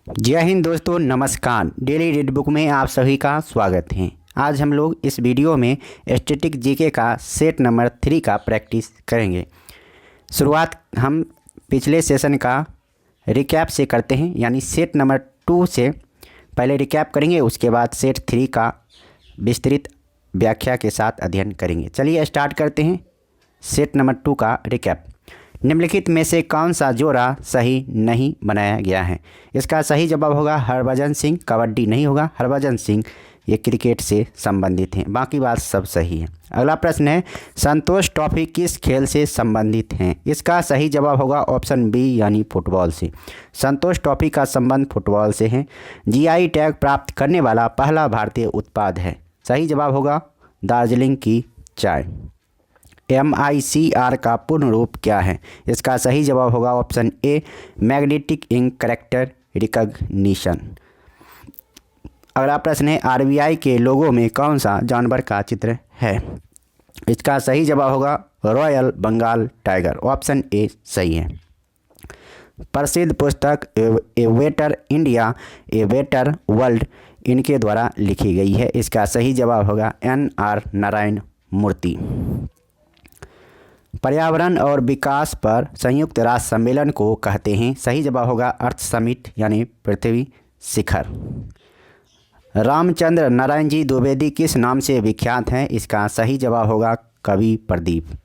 जय हिंद दोस्तों, नमस्कार। डेली रीड बुक में आप सभी का स्वागत है। आज हम लोग इस वीडियो में स्टैटिक जीके का सेट नंबर 3 का प्रैक्टिस करेंगे। शुरुआत हम पिछले सेशन का रिकैप से करते हैं, यानी सेट नंबर 2 से पहले रिकैप करेंगे, उसके बाद सेट 3 का विस्तृत व्याख्या के साथ अध्ययन करेंगे। चलिए स्टार्ट करते हैं सेट नंबर 2 का रिकैप। निम्नलिखित में से कौन सा जोड़ा सही नहीं बनाया गया है? इसका सही जवाब होगा हरभजन सिंह। कबड्डी नहीं होगा, हरभजन सिंह ये क्रिकेट से संबंधित हैं, बाकी बात सब सही है। अगला प्रश्न है, संतोष ट्रॉफी किस खेल से संबंधित हैं? इसका सही जवाब होगा ऑप्शन बी, यानी फुटबॉल से। संतोष ट्रॉफी का संबंध फुटबॉल से है। जीआई टैग प्राप्त करने वाला पहला भारतीय उत्पाद है। सही जवाब होगा दार्जिलिंग की चाय। MICR का पूर्ण रूप क्या है? इसका सही जवाब होगा option A, magnetic ink character recognition. अगला प्रश्न है, RBI के लोगो में कौन सा जानवर का चित्र है? इसका सही जवाब होगा royal Bengal tiger. Option A सही है। प्रसिद्ध पुस्तक A better India A better world इनके द्वारा लिखी गई है। इसका सही जवाब होगा NR नारायण मूर्ति। पर्यावरण और विकास पर संयुक्त राष्ट्र सम्मेलन को कहते हैं। सही जवाब होगा अर्थ समिट, यानी पृथ्वी शिखर। रामचंद्र नारायण जी द्विवेदी किस नाम से विख्यात हैं? इसका सही जवाब होगा कवि Pradeep.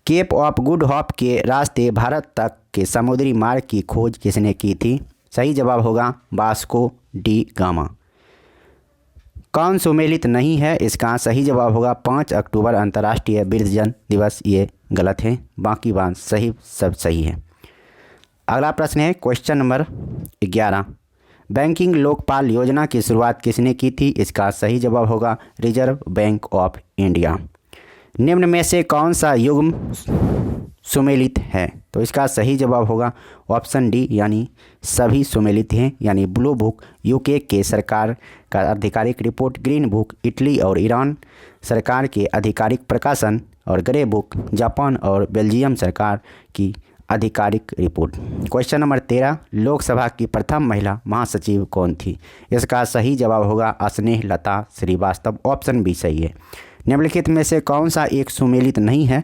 Cape of Good Hope के रास्ते भारत तक के समुद्री मार्ग की खोज किसने की थी? सही जवाब होगा वास्को डी गामा। कौन सुमेलित नहीं है? इसका सही जवाब होगा 5 अक्टूबर अंतर्राष्ट्रीय वृद्धजन दिवस। ये गलत है, बाकी बात सही, सब सही है। अगला प्रश्न है क्वेश्चन नंबर 11, बैंकिंग लोकपाल योजना की शुरुआत किसने की थी? इसका सही जवाब होगा रिजर्व बैंक ऑफ इंडिया। निम्न में से कौन सा युग्म सुमेलित है? तो इसका सही जवाब होगा ऑप्शन डी, यानी सभी सुमेलित हैं, यानी ब्लू बुक यूके के सरकार का आधिकारिक रिपोर्ट, ग्रीन बुक इटली और ईरान सरकार के आधिकारिक प्रकाशन और ग्रे बुक जापान और बेल्जियम सरकार की आधिकारिक रिपोर्ट। क्वेश्चन नंबर 13, लोकसभा की प्रथम महिला महासचिव कौन थी? इसका सही जवाब होगा स्नेहलता श्रीवास्तव। ऑप्शन बी सही है। निम्नलिखित में से कौन सा एक सुमेलित नहीं है?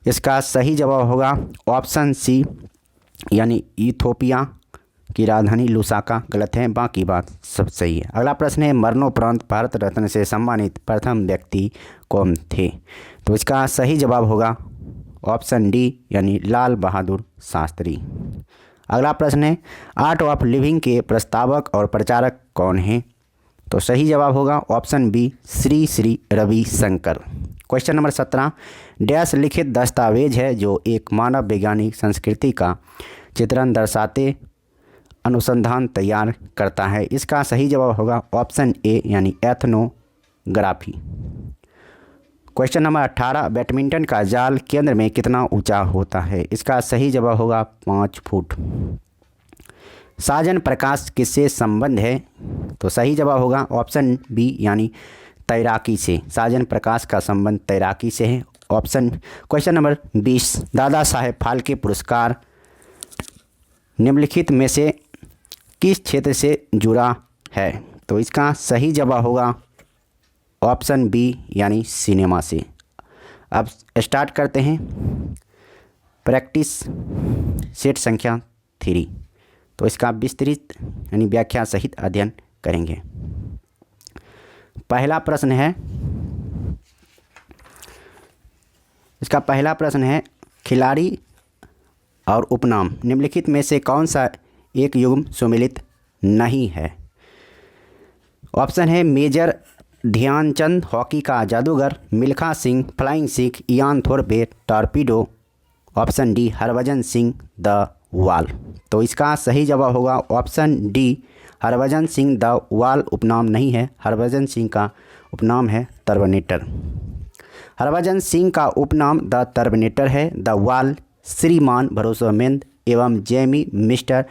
इसका सही जवाब होगा ऑप्शन सी, यानी इथोपिया की राजधानी लुसाका। गलत है, बाकी बात सब सही है। अगला प्रश्न है, मरणोपरांत भारत रत्न से सम्मानित प्रथम व्यक्ति कौन थे? तो इसका सही जवाब होगा ऑप्शन डी, यानी लाल बहादुर शास्त्री। अगला प्रश्न है, आर्ट ऑफ लिविंग के प्रस्तावक और प्रचारक कौन हैं? तो सही जवाब होगा option B, Shri Shri Ravishankar. Question number 17, dash लिखित दस्तावेज है जो एक मानव वैज्ञानिक संस्कृति का चित्रण दर्शाते अनुसंधान तैयार करता है? इसका सही जवाब होगा ऑप्शन ए, यानी एथनोग्राफी। क्वेश्चन नंबर 18, बैडमिंटन का जाल केंद्र में कितना ऊंचा होता है? इसका सही जवाब होगा 5 फुट। साजन प्रकाश किससे संबंध है? तो सही जवाब होगा ऑप्शन बी, यानी तैराकी से। साजन प्रकाश का संबंध तैराकी से है। क्वेश्चन नंबर 20, दादा साहेब फाल्के पुरस्कार निम्नलिखित में से किस क्षेत्र से जुड़ा है? तो इसका सही जवाब होगा ऑप्शन बी, यानी सिनेमा से। अब स्टार्ट करते हैं प्रैक्टिस सेट संख्या 3। तो इसका विस्तृत यानी व्याख्या सहित अध्ययन करेंगे। पहला प्रश्न है, इसका पहला प्रश्न है, खिलाड़ी और उपनाम निम्नलिखित में से कौन सा एक युग्म सुमेलित नहीं है? ऑप्शन है मेजर ध्यानचंद हॉकी का जादूगर, Milkha Singh flying Sikh, Ian Thorpe torpedo. Option D, Harbhajan Singh the wall. तो इसका सही जवाब होगा option D, Harbhajan Singh the wall उपनाम नहीं है। हरभजन सिंह का उपनाम है टर्मिनेटर। हरभजन सिंह का उपनाम द टर्मिनेटर है। द वाल श्रीमान भरोसेमंद एवं jammy mister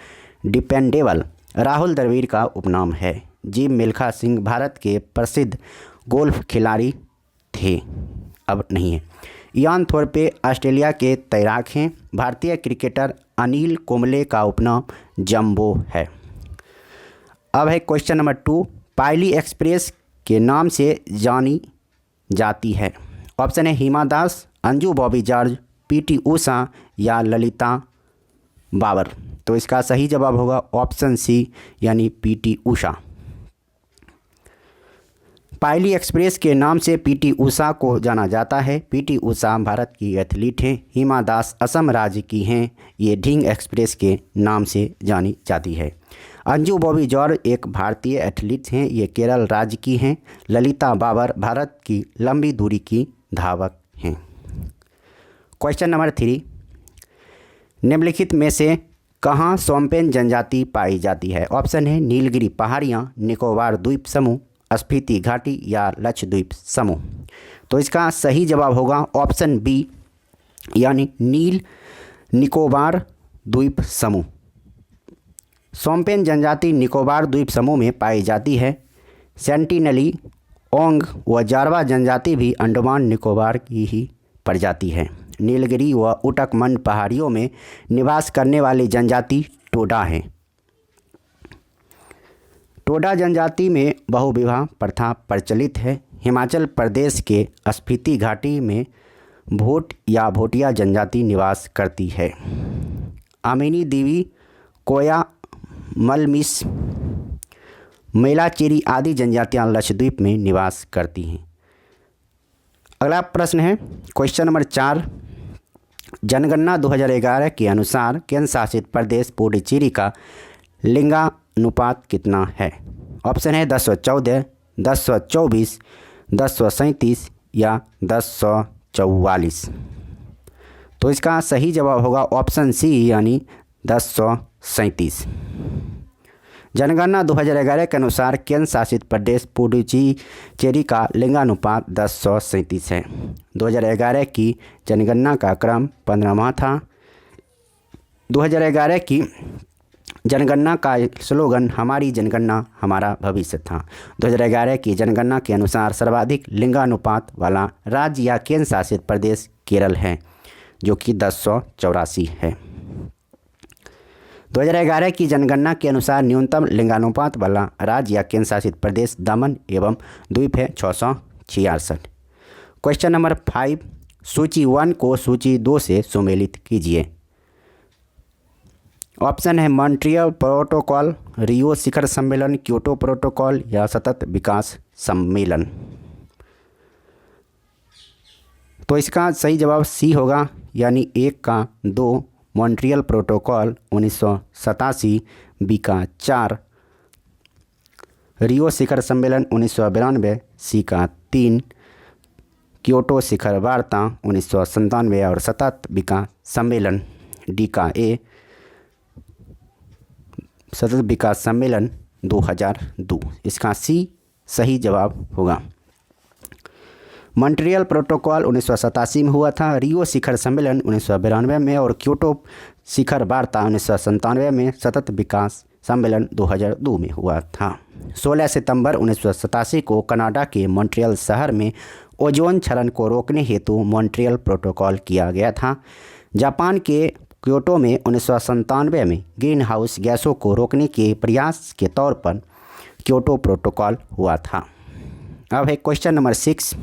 dependable Rahul Dravid का उपनाम है। जी मिल्खा सिंह भारत के प्रसिद्ध गोल्फ खिलाड़ी थे, अब नहीं है। इयान थोरपे ऑस्ट्रेलिया के तैराक हैं। भारतीय क्रिकेटर अनिल कुंबले का उपनाम जंबो है। अब है क्वेश्चन नंबर 2, पायली एक्सप्रेस के नाम से जानी जाती है। ऑप्शन है हिमा दास, अंजू बॉबी जॉर्ज, पीटी उषा या ललिता बाबर। तो इसका सही जवाब होगा ऑप्शन सी यानी पीटी उषा। पायली एक्सप्रेस के नाम से पीटी उषा को जाना जाता है। पीटी उषा भारत की एथलीट हैं। हिमा दास असम राज्य की हैं। ये ढींग एक्सप्रेस के नाम से जानी जाती है। अंजू बॉबी जॉर्ज एक भारतीय एथलीट हैं। ये केरल राज्य की हैं। ललिता बाबर भारत की लंबी दूरी की धावक हैं। क्वेश्चन नंबर 3, निम्नलिखित में से कहाँ सोम्पेन जनजाति पाई जाती है। ऑप्शन है नीलगिरी पहाड़ियाँ, निकोबार द्वीप समूह, स्पीति घाटी या लक्षद्वीप समूह। तो इसका सही जवाब होगा ऑप्शन बी यानी नील निकोबार द्वीप समूह। सोम्पेन जनजाति निकोबार द्वीप समूह में पाई जाती है। सेंटिनली, ओंग व जारवा जनजाति भी अंडमान निकोबार की ही प्रजाति है। नीलगिरी व उटकमंड पहाड़ियों में निवास करने वाली जनजाति टोडा है। टोडा जनजाति में बहुविवाह प्रथा प्रचलित है। हिमाचल प्रदेश के स्पीति घाटी में भोट या भोटिया जनजाति निवास करती है। आमिनी देवी, कोया, मलमिस, मेलाचेरी आदि जनजातियां लक्षद्वीप में निवास करती हैं। अगला प्रश्न है क्वेश्चन नंबर 4, जनगणना 2011 के अनुसार केंद्र शासित प्रदेश पुडुचेरी का लिंगानुपात कितना है। ऑप्शन है 1014, 1024, 1037 या 1044। तो इसका सही जवाब होगा ऑप्शन सी यानी 1037। जनगणना 2011 के अनुसार केंद्र शासित प्रदेश पुडुचेरी का लिंगानुपात 1037 है। 2011 की जनगणना का क्रम 15वां था। 2011 की जनगणना का स्लोगन हमारी जनगणना हमारा भविष्य था। 2011 की जनगणना के अनुसार सर्वाधिक लिंगानुपात वाला राज्य या केंद्र शासित प्रदेश केरल है, जो कि 1084 है। 2011 की जनगणना के अनुसार न्यूनतम लिंगानुपात वाला राज्य या केंद्र शासित प्रदेश दमन एवं द्वीप है 666। क्वेश्चन नंबर 5, सूची 1 को सूची 2 से सुमेलित कीजिए। ऑप्शन है मॉन्ट्रियल प्रोटोकॉल, रियो शिखर सम्मेलन, क्योटो प्रोटोकॉल या सतत विकास सम्मेलन। तो इसका सही जवाब सी होगा यानी 1 का 2, मॉन्ट्रियल प्रोटोकॉल 1987, बी का 4, रियो शिखर सम्मेलन 1992, सी का 3, क्योटो शिखर वार्ता 1997 और सतत विकास सम्मेलन डी का ए, सतत विकास सम्मेलन 2002। इसका सी सही जवाब होगा। मॉन्ट्रियल प्रोटोकॉल 1987 में हुआ था, रियो शिखर सम्मेलन 1992 में और क्योटो शिखर वार्ता 1997 में, सतत विकास सम्मेलन 2002 में हुआ था। 16 सितंबर 1987 को कनाडा के मॉन्ट्रियल शहर में ओजोन क्षरण को रोकने हेतु मॉन्ट्रियल प्रोटोकॉल किया गया था। जापान के क्योटो में 1997 में ग्रीन हाउस गैसों को रोकने के प्रयास के तौर पर क्योटो प्रोटोकॉल हुआ था। अब है क्वेश्चन नंबर 6,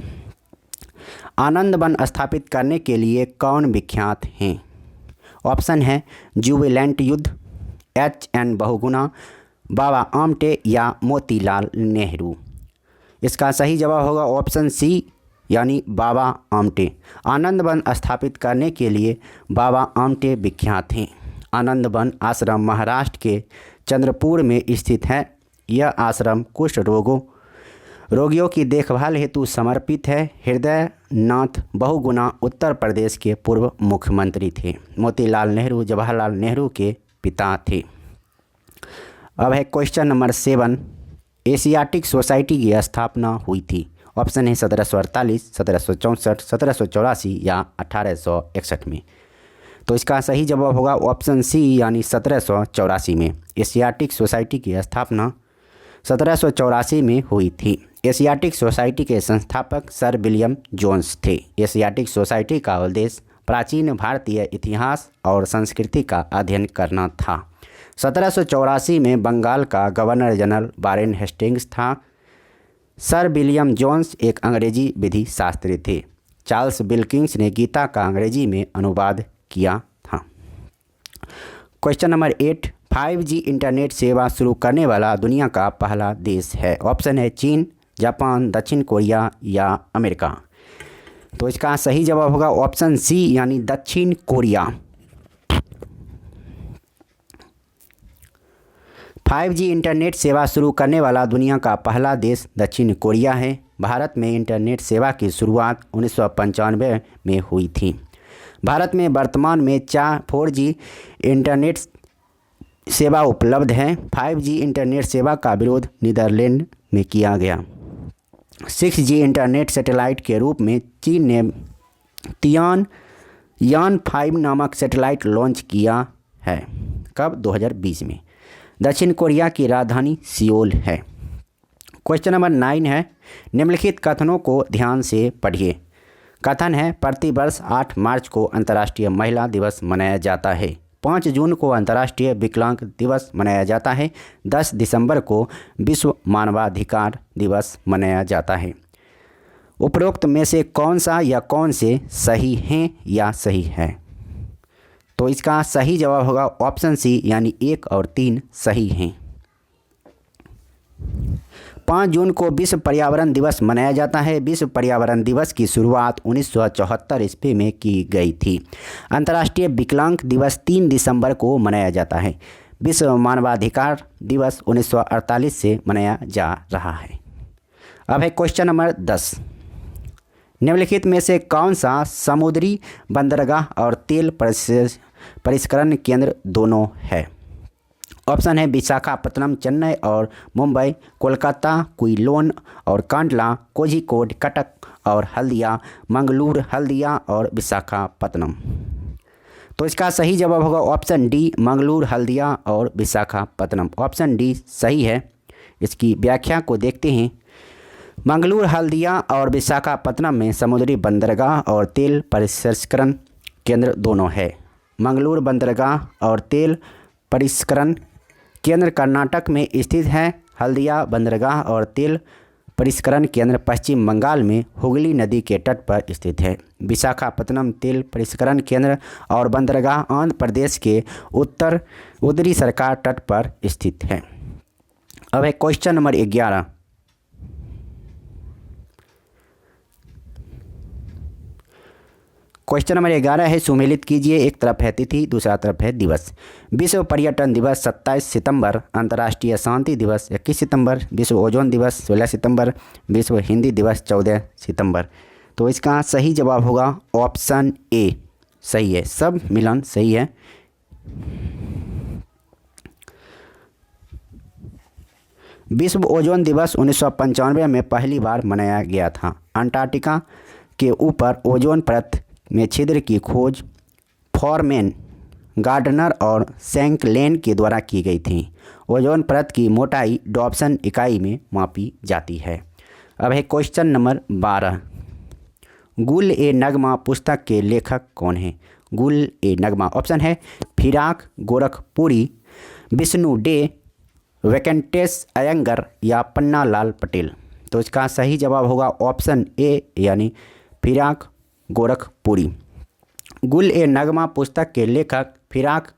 आनंद वन स्थापित करने के लिए कौन विख्यात हैं। ऑप्शन है जुबिलेंट युद्ध, HN बहुगुणा, बाबा आमटे या मोतीलाल नेहरू। इसका सही जवाब होगा ऑप्शन सी यानी बाबा आमटे। आनंद वन स्थापित करने के लिए बाबा आमटे विख्यात हैं। आनंद वन आश्रम महाराष्ट्र के चंद्रपुर में स्थित है। यह आश्रम कुष्ठ रोगियों की देखभाल हेतु समर्पित है। हृदय नाथ बहुगुणा उत्तर प्रदेश के पूर्व मुख्यमंत्री थे। मोतीलाल नेहरू जवाहरलाल नेहरू के पिता थे। अब है क्वेश्चन नंबर 7, एशियाटिक सोसाइटी की स्थापना हुई थी। ऑप्शन है 1748, 1764, 1784 या 1861 में। तो इसका सही जवाब होगा ऑप्शन सी यानी 1784 में। एशियाटिक सोसाइटी की स्थापना 1784 में हुई थी। एशियाटिक सोसाइटी के संस्थापक सर विलियम जोन्स थे। एशियाटिक सोसाइटी का उद्देश्य प्राचीन भारतीय इतिहास और संस्कृति का अध्ययन करना था। 1784 में बंगाल का गवर्नर जनरल वारेन हेस्टिंग्स था। सर विलियम जोन्स एक अंग्रेजी विधि शास्त्री थे। चार्ल्स विल्किंस ने गीता का अंग्रेजी में अनुवाद किया था। क्वेश्चन नंबर 8, 5G इंटरनेट सेवा शुरू करने वाला दुनिया का पहला देश है। ऑप्शन है चीन, जापान, दक्षिण कोरिया या अमेरिका। तो इसका सही जवाब होगा ऑप्शन सी यानी दक्षिण कोरिया। 5G इंटरनेट सेवा शुरू करने वाला दुनिया का पहला देश दक्षिण कोरिया है। भारत में इंटरनेट सेवा की शुरुआत 1995 में हुई थी। भारत में वर्तमान में 4G इंटरनेट सेवा उपलब्ध है। 5G इंटरनेट सेवा का विरोध नीदरलैंड में किया गया। 6G इंटरनेट सैटेलाइट के रूप में चीन ने यान 5 नामक सैटेलाइट लॉन्च किया है। कब? 2020 में। दक्षिण कोरिया की राजधानी सियोल है। क्वेश्चन नंबर 9 है, निम्नलिखित कथनों को ध्यान से पढ़िए। कथन है, प्रतिवर्ष 8 मार्च को अंतर्राष्ट्रीय महिला दिवस मनाया जाता है। 5 जून को अंतर्राष्ट्रीय विकलांग दिवस मनाया जाता है। 10 दिसंबर को विश्व मानवाधिकार दिवस मनाया जाता है। उपरोक्त में से कौन सा या कौन से सही हैं या सही है? तो इसका सही जवाब होगा ऑप्शन सी यानी 1 और 3 सही हैं। 5 जून को विश्व पर्यावरण दिवस मनाया जाता है। विश्व पर्यावरण दिवस की शुरुआत 1974 ईस्वी में की गई थी। अंतर्राष्ट्रीय विकलांग दिवस 3 दिसंबर को मनाया जाता है। विश्व मानवाधिकार दिवस 1948 से मनाया जा रहा है। अब है क्वेश्चन नंबर 10, निम्नलिखित में से कौन सा समुद्री बंदरगाह और तेल परिष्करण केंद्र दोनों है? ऑप्शन है विशाखापत्तनम चेन्नई और मुंबई, कोलकाता क्विलोन और कांडला, कोझिकोड कटक और हल्दिया मंगलूर, हल्दिया और विशाखापत्तनम। तो इसका सही जवाब होगा ऑप्शन डी मंगलूर, हल्दिया और विशाखापत्तनम। ऑप्शन डी सही है। इसकी व्याख्या को देखते हैं। मंगलूर, हल्दिया और विशाखापत्तनम में समुद्री बंदरगाह और तेल परिष्करण केंद्र दोनों है। मंगलूर बंदरगाह और तेल परिष्करण केंद्र कर्नाटक में स्थित है। हल्दिया बंदरगाह और तेल परिष्करण केंद्र पश्चिम बंगाल में हुगली नदी के तट पर स्थित है। विशाखापत्तनम तेल परिष्करण केंद्र और बंदरगाह आंध्र प्रदेश के उत्तरी सरकार तट पर स्थित है। अब है क्वेश्चन नंबर 11, क्वेश्चन नंबर 11 है, सुमेलित कीजिए। एक तरफ है तिथि, दूसरा तरफ है दिवस। विश्व पर्यटन दिवस 27 सितंबर, अंतर्राष्ट्रीय शांति दिवस 21 सितंबर, विश्व ओजोन दिवस 16 सितंबर, विश्व हिंदी दिवस 14 सितंबर। तो इसका सही जवाब होगा ऑप्शन ए सही है। सब मिलन सही है। विश्व ओजोन दिवस 1995 में पहली बार मनाया गया था। अंटार्कटिका के ऊपर ओजोन परत में छिद्र की खोज फॉरमैन, गार्डनर और सैंकलेन के द्वारा की गई थी। ओजोन परत की मोटाई डॉप्सन इकाई में मापी जाती है। अब है क्वेश्चन नंबर 12, गुल ए नगमा पुस्तक के लेखक कौन हैं? गुल ए नगमा ऑप्शन है फिराक गोरखपुरी, विष्णु डे, वेंकटेश अयंगर या पन्ना लाल पटेल। तो इसका सही जवाब होगा ऑप्शन ए यानी फिराक गोरखपुरी। गुल ए नगमा पुस्तक के लेखक फिराक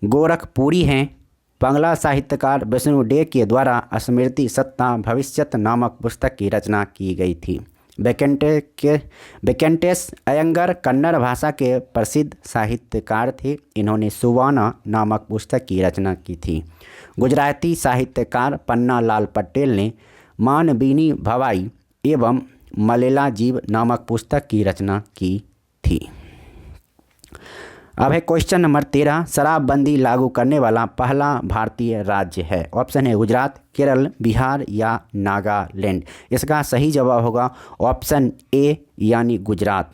गोरखपुरी हैं। बांग्ला साहित्यकार विष्णु डे के द्वारा स्मृति सत्ता भविष्यत नामक पुस्तक की रचना की गई थी। वेंकटेश अयंगर कन्नड़ भाषा के प्रसिद्ध साहित्यकार थे। इन्होंने सुवाना नामक पुस्तक की रचना की थी। गुजराती साहित्यकार पन्ना लाल पटेल ने मानबीनी भवाई एवं मलेला जीव नामक पुस्तक की रचना की थी। अब है क्वेश्चन नंबर 13, शराबबंदी लागू करने वाला पहला भारतीय राज्य है। ऑप्शन है गुजरात, केरल, बिहार या नागालैंड। इसका सही जवाब होगा ऑप्शन ए यानी गुजरात।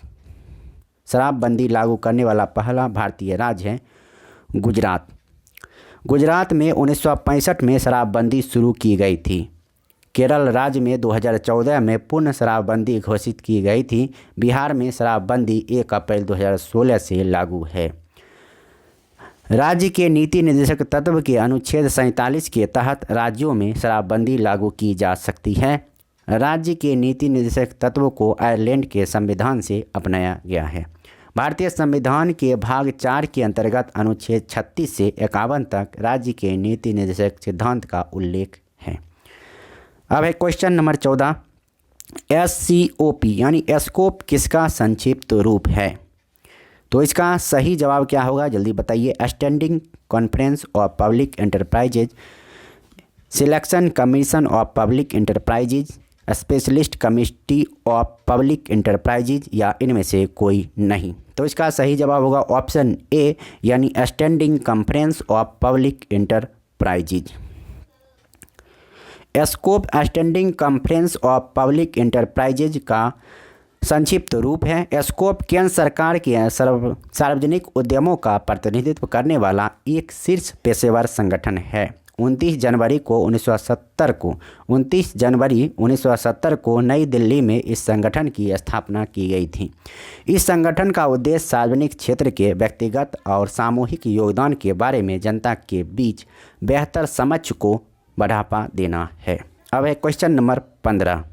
शराबबंदी लागू करने वाला पहला भारतीय राज्य है गुजरात। गुजरात में 1965 में शराबबंदी शुरू की गई थी। केरल राज्य में 2014 में पूर्ण शराबबंदी घोषित की गई थी। बिहार में शराबबंदी 1 अप्रैल 2016 से लागू है। राज्य के नीति निर्देशक तत्व के अनुच्छेद 47 के तहत राज्यों में शराबबंदी लागू की जा सकती है। राज्य के नीति निर्देशक तत्वों को आयरलैंड के संविधान से अपनाया गया है। भारतीय संविधान के भाग 4 के अंतर्गत अनुच्छेद 36 से 51 तक राज्य के नीति निर्देशक सिद्धांत का उल्लेख है। अब है क्वेश्चन नंबर 14, SCOP यानी एस्कोप किसका संक्षिप्त रूप है? तो इसका सही जवाब क्या होगा, जल्दी बताइए। Standing conference of public enterprises, selection commission of public enterprises, specialist committee of public enterprises, या इनमें से कोई नहीं। तो इसका सही जवाब होगा ऑप्शन ए यानी standing conference of public enterprises. SCOPE standing conference of public enterprises का संक्षिप्त रूप है। एस्कोप केंद्र सरकार के सार्वजनिक उद्यमों का प्रतिनिधित्व करने वाला एक शीर्ष पेशेवर संगठन है। 29 जनवरी 1970 को नई दिल्ली में इस संगठन की स्थापना की गई थी। इस संगठन का उद्देश्य सार्वजनिक क्षेत्र के व्यक्तिगत और सामूहिक योगदान के बारे में जनता के बीच बेहतर समझ को बढ़ावा देना है। अब है क्वेश्चन नंबर 15,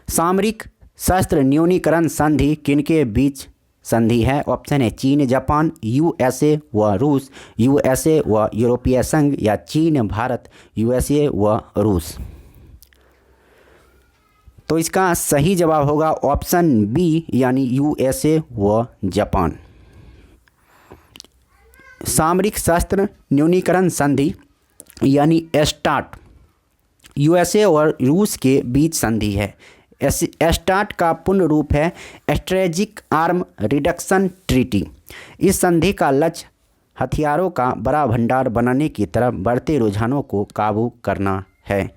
सामरिक शस्त्र न्यूनीकरण संधि किनके बीच संधि है? ऑप्शन है चीन जापान, USA व रूस, USA व यूरोपीय संघ, या चीन भारत, USA व रूस। तो इसका सही जवाब होगा ऑप्शन बी यानी USA व जापान। सामरिक शस्त्र न्यूनीकरण संधि यानी START USA और रूस के बीच संधि है। START का पूर्ण रूप है स्ट्रेटेजिक आर्म रिडक्शन ट्रीटी। इस संधि का लक्ष्य हथियारों का बड़ा भंडार बनाने की तरफ बढ़ते रुझानों को काबू करना है।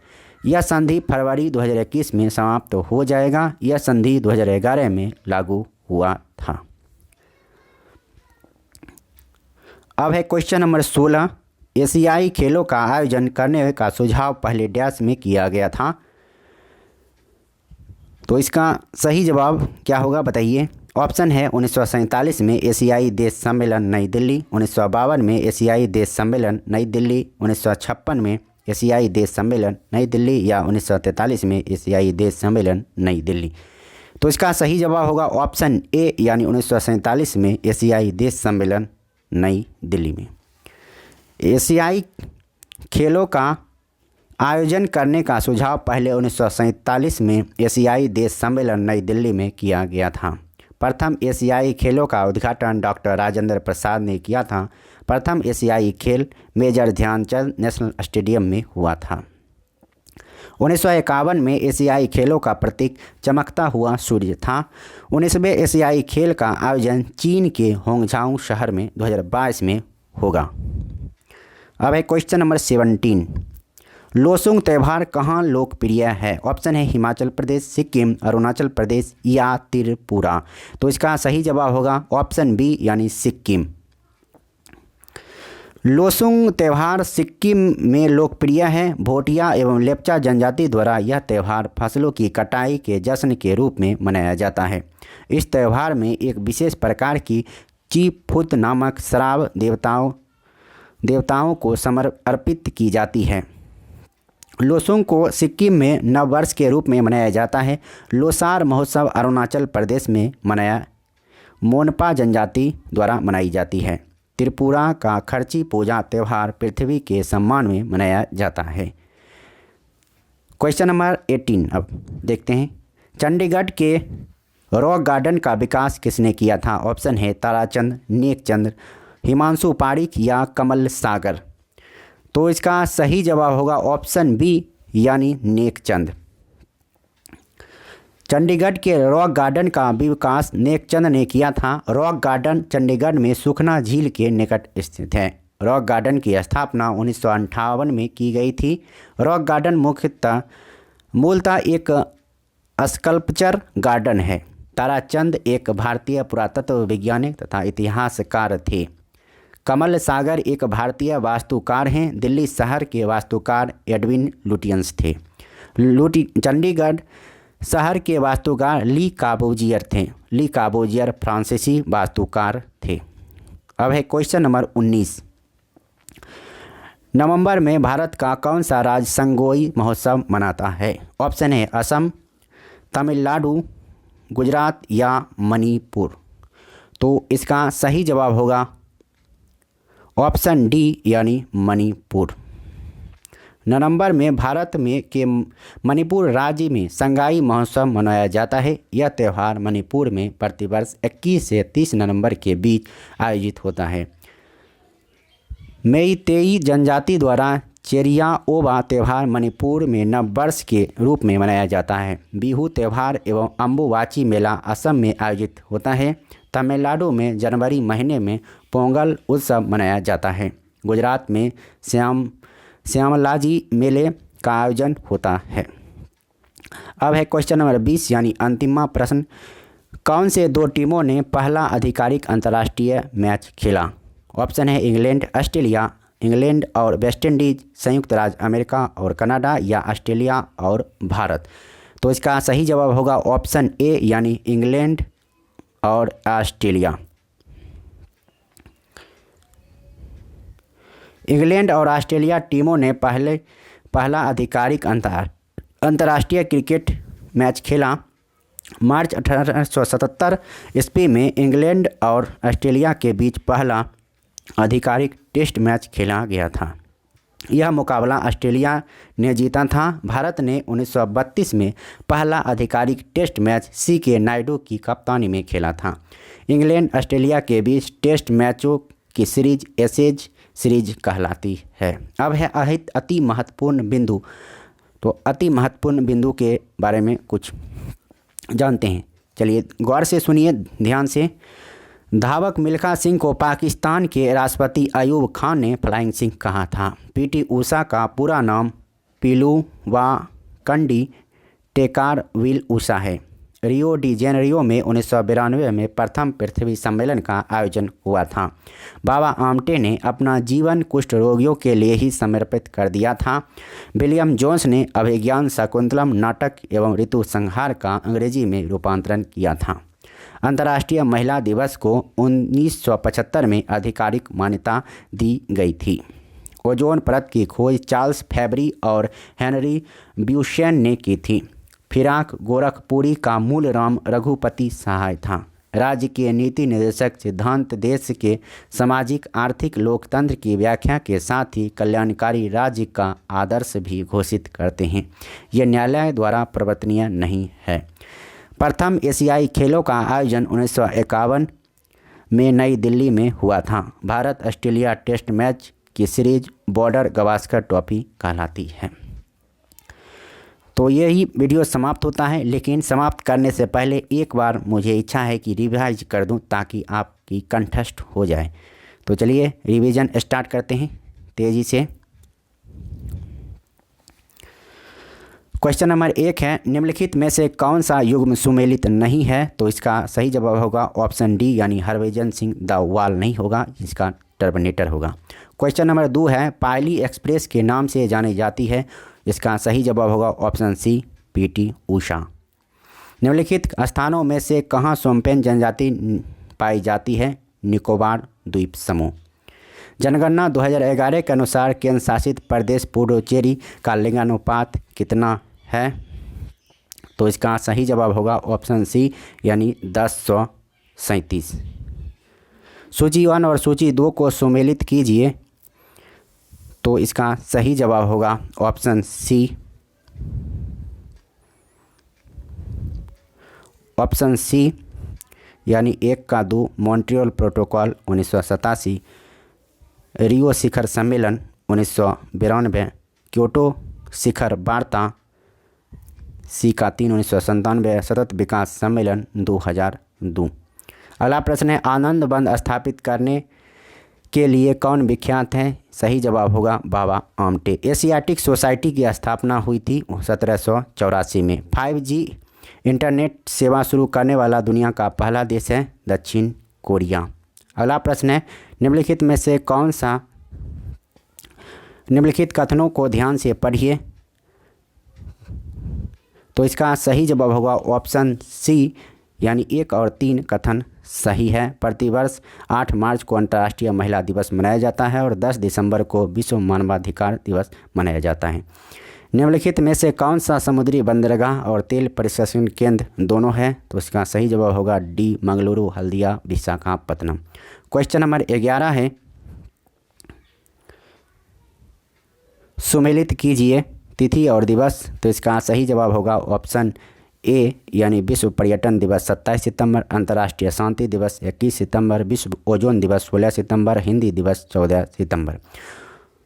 यह संधि फरवरी 2021 में समाप्त हो जाएगा। यह संधि 2011 में लागू हुआ था। अब है क्वेश्चन नंबर 16, एशियाई खेलों का आयोजन करने का सुझाव पहले डैश में किया गया था। तो इसका सही जवाब क्या होगा बताइए। ऑप्शन है 1947 में एशियाई देश सम्मेलन नई दिल्ली, 1952 में एशियाई देश सम्मेलन नई दिल्ली, 1956 में एशियाई देश सम्मेलन नई दिल्ली, या 1943 में एशियाई देश सम्मेलन नई दिल्ली। तो इसका सही जवाब होगा ऑप्शन ए यानी 1947 में एशियाई देश सम्मेलन नई दिल्ली में। एशियाई खेलों का आयोजन करने का सुझाव पहले 1947 में एशियाई देश सम्मेलन नई दिल्ली में किया गया था। प्रथम एशियाई खेलों का उद्घाटन डॉक्टर राजेंद्र प्रसाद ने किया था। प्रथम एशियाई खेल मेजर ध्यानचंद नेशनल स्टेडियम में हुआ था। 1951 में एशियाई खेलों का प्रतीक चमकता हुआ सूर्य था। 19वें एशियाई खेल का आयोजन चीन के होंगझाऊ शहर में 2022 में होगा। अब है क्वेश्चन नंबर 17, लोसुंग त्यौहार कहाँ लोकप्रिय है? ऑप्शन है हिमाचल प्रदेश, सिक्किम, अरुणाचल प्रदेश, या त्रिपुरा। तो इसका सही जवाब होगा ऑप्शन बी यानी सिक्किम। लोसुंग त्यौहार सिक्किम में लोकप्रिय है। भोटिया एवं लेप्चा जनजाति द्वारा यह त्यौहार फसलों की कटाई के जश्न के रूप में मनाया जाता है। इस त्यौहार में एक विशेष प्रकार की चीफुत नामक शराब देवताओं को अर्पित की जाती है। लोसुंग को सिक्किम में नववर्ष के रूप में मनाया जाता है। लोसार महोत्सव अरुणाचल प्रदेश में मोनपा जनजाति द्वारा मनाई जाती है। त्रिपुरा का खर्ची पूजा त्यौहार पृथ्वी के सम्मान में मनाया जाता है। क्वेश्चन नंबर 18 अब देखते हैं, चंडीगढ़ के रॉक गार्डन का विकास किसने किया था? ऑप्शन है ताराचंद, नेकचंद, हिमांशु पारिक, या कमल सागर। तो इसका सही जवाब होगा ऑप्शन बी यानी नेकचंद। चंडीगढ़ के रॉक गार्डन का विकास नेकचंद ने किया था। रॉक गार्डन चंडीगढ़ में सुखना झील के निकट स्थित है। रॉक गार्डन की स्थापना 1958 में की गई थी। रॉक गार्डन मूलतः एक स्कल्पचर गार्डन है। ताराचंद एक भारतीय पुरातत्व वैज्ञानिक तथा इतिहासकार थे। कमल सागर एक भारतीय वास्तुकार हैं। दिल्ली शहर के वास्तुकार एडविन लुटियंस थे। चंडीगढ़ शहर के वास्तुकार ली काबोजियर थे। ली काबोजियर फ्रांसीसी वास्तुकार थे। अब है क्वेश्चन नंबर 19। नवंबर में भारत का कौन सा राज्य संगोई महोत्सव मनाता है? ऑप्शन है असम, तमिलनाडु, गुजरात या मणिपुर। तो इसका सही जवाब होगा ऑप्शन डी यानी मणिपुर। नवंबर में भारत में के मणिपुर राज्य में संगाई महोत्सव मनाया जाता है। यह त्यौहार मणिपुर में प्रतिवर्ष 21 से 30 नवंबर के बीच आयोजित होता है। मेइतेई जनजाति द्वारा चेरिया ओबा त्यौहार मणिपुर में नववर्ष के रूप में मनाया जाता है। बिहू त्यौहार एवं अम्बुवाची मेला असम में आयोजित होता है। तमिलनाडु में जनवरी महीने में पोंगल उत्सव मनाया जाता है। गुजरात में श्यामलाजी मेले का आयोजन होता है। अब है क्वेश्चन नंबर 20 यानी अंतिम प्रश्न। कौन से दो टीमों ने पहला आधिकारिक अंतर्राष्ट्रीय मैच खेला? ऑप्शन है इंग्लैंड ऑस्ट्रेलिया, इंग्लैंड और वेस्ट इंडीज, संयुक्त राज्य अमेरिका और कनाडा या ऑस्ट्रेलिया और भारत। तो इसका सही जवाब होगा ऑप्शन ए यानी इंग्लैंड और ऑस्ट्रेलिया। इंग्लैंड और ऑस्ट्रेलिया टीमों ने पहला आधिकारिक अंतर्राष्ट्रीय क्रिकेट मैच खेला। मार्च 1877 ईस्वी में इंग्लैंड और ऑस्ट्रेलिया के बीच पहला आधिकारिक टेस्ट मैच खेला गया था। यह मुकाबला ऑस्ट्रेलिया ने जीता था। भारत ने 1932 में पहला आधिकारिक टेस्ट मैच सी.के. नायडू की कप्तानी में खेला था। इंग्लैंड ऑस्ट्रेलिया के बीच टेस्ट मैचों की सीरीज एशेज सीरीज कहलाती है। अब है अति महत्वपूर्ण बिंदु। तो अति महत्वपूर्ण बिंदु के बारे में कुछ जानते हैं। चलिए गौर से सुनिए, ध्यान से। धावक मिल्खा सिंह को पाकिस्तान के राष्ट्रपति अयूब खान ने फ्लाइंग सिंह कहा था। पीटी उषा का पूरा नाम पिलुवाकंडी टेकारविल उषा है। रियो डी जेनेरियो में 1992 में प्रथम पृथ्वी सम्मेलन का आयोजन हुआ था। बाबा आमटे ने अपना जीवन कुष्ठ रोगियों के लिए ही समर्पित कर दिया था। विलियम जोन्स ने अभिज्ञान शाकुंतलम नाटक एवं ऋतु संहार का अंग्रेजी में रूपांतरण किया था। अंतर्राष्ट्रीय महिला दिवस को 1975 में आधिकारिक मान्यता दी गई थी। ओजोन परत की खोज चार्ल्स फैबरी और हेनरी ब्यूशेन ने की थी। फिराक गोरखपुरी का मूल नाम रघुपति सहाय था। राज्य के नीति निर्देशक सिद्धांत देश के सामाजिक आर्थिक लोकतंत्र की व्याख्या के साथ ही कल्याणकारी राज्य का आदर्श भी घोषित करते हैं। यह न्यायालय द्वारा प्रवर्तनीय नहीं है। प्रथम एशियाई खेलों का आयोजन 1951 में नई दिल्ली में हुआ था। भारत ऑस्ट्रेलिया टेस्ट मैच की सीरीज बॉर्डर गवास्कर ट्रॉफी कहलाती है। तो यही वीडियो समाप्त होता है, लेकिन समाप्त करने से पहले एक बार मुझे इच्छा है कि रिवाइज कर दूं ताकि आपकी कंठस्थ हो जाए। तो चलिए रिवीजन स्टार्ट करते हैं तेज़ी से। क्वेश्चन नंबर 1 है, निम्नलिखित में से कौन सा युग्म सुमेलित नहीं है? तो इसका सही जवाब होगा ऑप्शन डी यानी हरभजन सिंह द वाल नहीं होगा, इसका टर्मिनेटर होगा। क्वेश्चन नंबर 2 है, पायली एक्सप्रेस के नाम से जानी जाती है। इसका सही जवाब होगा ऑप्शन सी पीटी उषा। निम्नलिखित स्थानों में से कहाँ सोम्पेन जनजाति पाई जाती है? निकोबार द्वीप समूह। जनगणना 2011 के अनुसार केंद्र शासित प्रदेश पुडुचेरी का लिंगानुपात कितना है? तो इसका सही जवाब होगा ऑप्शन सी यानी 1037। सूची 1 और सूची 2 को सुमेलित कीजिए। तो इसका सही जवाब होगा ऑप्शन सी यानी 1 का 2 मॉन्ट्रियल प्रोटोकॉल 1987, रियो शिखर सम्मेलन 1992, क्योटो शिखर वार्ता सी का 3 1997, सतत विकास सम्मेलन 2002। अगला प्रश्न है, आनंद बंद स्थापित करने के लिए कौन विख्यात है? सही जवाब होगा बाबा आमटे। एशियाटिक सोसाइटी की स्थापना हुई थी 1784 में। 5G इंटरनेट सेवा शुरू करने वाला दुनिया का पहला देश है दक्षिण कोरिया। अगला प्रश्न है, निम्नलिखित में से कौन सा निम्नलिखित कथनों को ध्यान से पढ़िए। तो इसका सही जवाब होगा ऑप्शन सी यानी 1 और 3 कथन सही है। प्रतिवर्ष 8 मार्च को अंतर्राष्ट्रीय महिला दिवस मनाया जाता है और 10 दिसंबर को विश्व मानवाधिकार दिवस मनाया जाता है। निम्नलिखित में से कौन सा समुद्री बंदरगाह और तेल प्रसंस्करण केंद्र दोनों है? तो इसका सही जवाब होगा D, Mangaluru, Haldia, Visakhapatnam. Question number 11 है, सुमेलित कीजिए तिथि और दिवस। तो इसका सही जवाब होगा ऑप्शन ए यानी विश्व पर्यटन दिवस 27 सितंबर, अंतर्राष्ट्रीय शांति दिवस 21 सितंबर, विश्व ओजोन दिवस 16 सितंबर, हिंदी दिवस 14 सितंबर।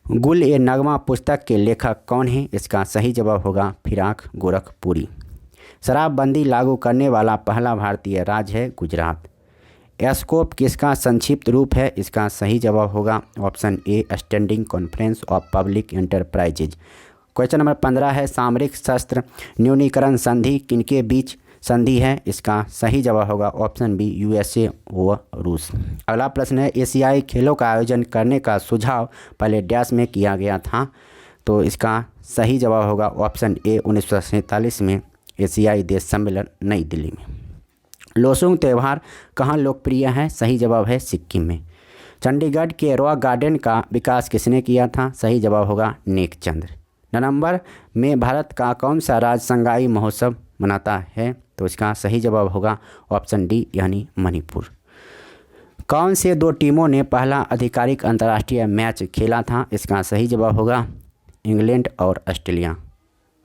गुल-ए-नगमा पुस्तक के लेखक कौन हैं? इसका सही जवाब होगा फिराक गोरखपुरी। शराबबंदी लागू करने वाला पहला भारतीय राज्य है गुजरात। एस्कोप किसका संक्षिप्त रूप है? इसका सही जवाब होगा option A, standing conference of public enterprises. Question number 15 है, सामरिक शस्त्र न्यूनीकरण संधि किनके बीच संधि है? इसका सही जवाब होगा ऑप्शन बी, यूएसए व रूस। अगला प्रश्न है, एशियाई खेलों का आयोजन करने का सुझाव पहले डैश में किया गया था? तो इसका सही जवाब होगा ऑप्शन ए, 1947 में एशियाई देश सम्मेलन नई दिल्ली में। लोसुंग त्यौहार कहाँ लोकप्रिय है? सही जवाब है सिक्किम में। चंडीगढ़ के रॉक गार्डन का विकास किसने किया था? सही जवाब होगा नेकचंद। नवंबर में भारत का कौन सा राज्य संगाई महोत्सव मनाता है? तो इसका सही जवाब होगा ऑप्शन डी यानी मणिपुर। कौन से दो टीमों ने पहला आधिकारिक अंतर्राष्ट्रीय मैच खेला था? इसका सही जवाब होगा इंग्लैंड और ऑस्ट्रेलिया।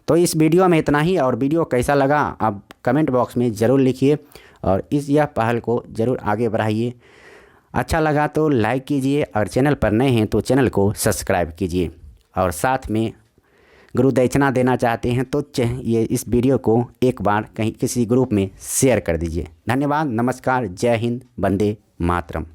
तो इस वीडियो में इतना ही, और वीडियो कैसा लगा आप कमेंट बॉक्स में ज़रूर लिखिए और यह पहल को ज़रूर आगे बढ़ाइए। अच्छा लगा तो लाइक कीजिए और चैनल पर नए हैं तो चैनल को सब्सक्राइब कीजिए, और साथ में गुरु दक्षिणा देना चाहते हैं तो ये इस वीडियो को एक बार कहीं किसी ग्रुप में शेयर कर दीजिए। धन्यवाद, नमस्कार, जय हिंद, वंदे मातरम।